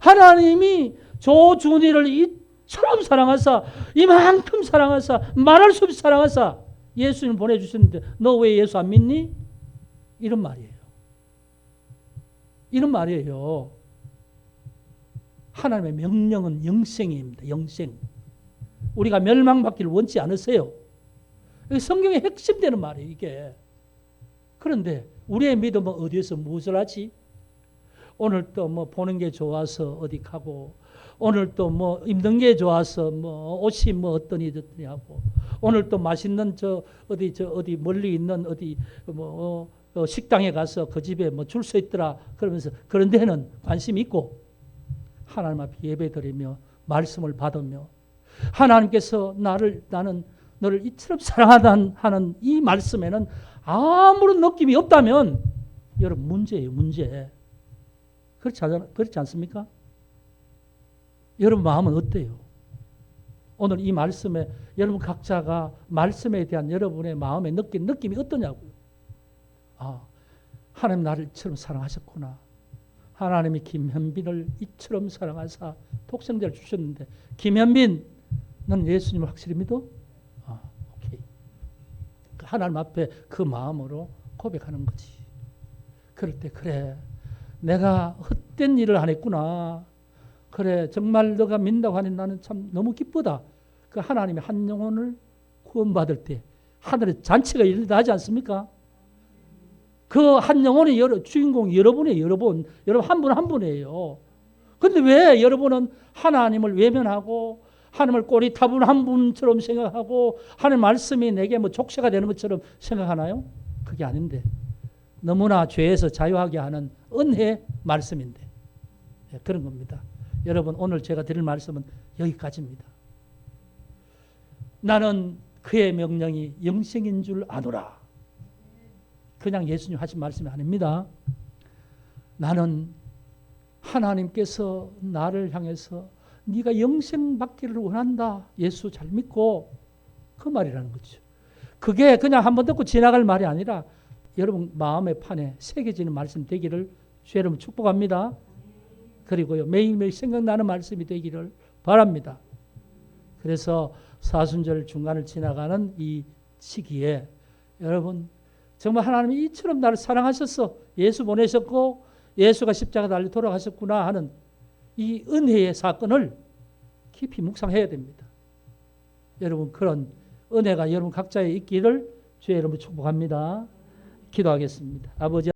하나님이 조준이를 이처럼 사랑하사 이만큼 사랑하사 말할 수 없이 사랑하사 예수님을 보내주셨는데 너 왜 예수 안 믿니? 이런 말이에요. 이런 말이에요. 하나님의 명령은 영생입니다. 영생. 우리가 멸망받기를 원치 않으세요. 이게 성경의 핵심되는 말이에요. 이게. 그런데 우리의 믿음은 어디에서 무엇을 하지? 오늘 또 뭐 보는 게 좋아서 어디 가고, 오늘 또 뭐 입는 게 좋아서 뭐 옷이 뭐 어떠니 저떠니 하고, 오늘 또 맛있는 어디 멀리 있는 어디 뭐 식당에 가서 그 집에 뭐 줄 서 있더라 그러면서 그런 데는 관심이 있고, 하나님 앞에 예배드리며 말씀을 받으며 하나님께서 나는 너를 이처럼 사랑하다 하는 이 말씀에는 아무런 느낌이 없다면 여러분 문제예요. 문제. 그렇지 않습니까? 여러분 마음은 어때요? 오늘 이 말씀에 여러분 각자가 말씀에 대한 여러분의 마음에 느낀 느낌이 어떠냐고요? 하나님 나를 이처럼 사랑하셨구나. 하나님이 김현빈을 이처럼 사랑하사 독생자를 주셨는데, 김현빈 너는 예수님을 확실히 믿어? 오케이. 하나님 앞에 그 마음으로 고백하는 거지. 그럴 때 그래, 내가 헛된 일을 안 했구나. 그래, 정말 너가 믿는다고 하니 나는 참 너무 기쁘다. 그 하나님의 한 영혼을 구원받을 때 하늘의 잔치가 일어나지 않습니까? 그 한 영혼의 주인공이 여러분이에요. 여러분 한 분 한 분이에요. 그런데 왜 여러분은 하나님을 외면하고 하나님을 꼬리타분 한 분처럼 생각하고 하나님 말씀이 내게 뭐 족쇄가 되는 것처럼 생각하나요? 그게 아닌데, 너무나 죄에서 자유하게 하는 은혜 말씀인데, 그런 겁니다. 여러분 오늘 제가 드릴 말씀은 여기까지입니다. 나는 그의 명령이 영생인 줄 아노라. 그냥 예수님 하신 말씀이 아닙니다. 나는 하나님께서 나를 향해서 네가 영생 받기를 원한다. 예수 잘 믿고, 그 말이라는 거죠. 그게 그냥 한번 듣고 지나갈 말이 아니라 여러분 마음의 판에 새겨지는 말씀 되기를 주 여러분 축복합니다. 그리고요, 매일매일 생각나는 말씀이 되기를 바랍니다. 그래서 사순절 중간을 지나가는 이 시기에 여러분 정말 하나님이 이처럼 나를 사랑하셔서 예수 보내셨고 예수가 십자가 달려 돌아가셨구나 하는 이 은혜의 사건을 깊이 묵상해야 됩니다. 여러분 그런 은혜가 여러분 각자에 있기를 주의 이름으로 축복합니다. 기도하겠습니다. 아버지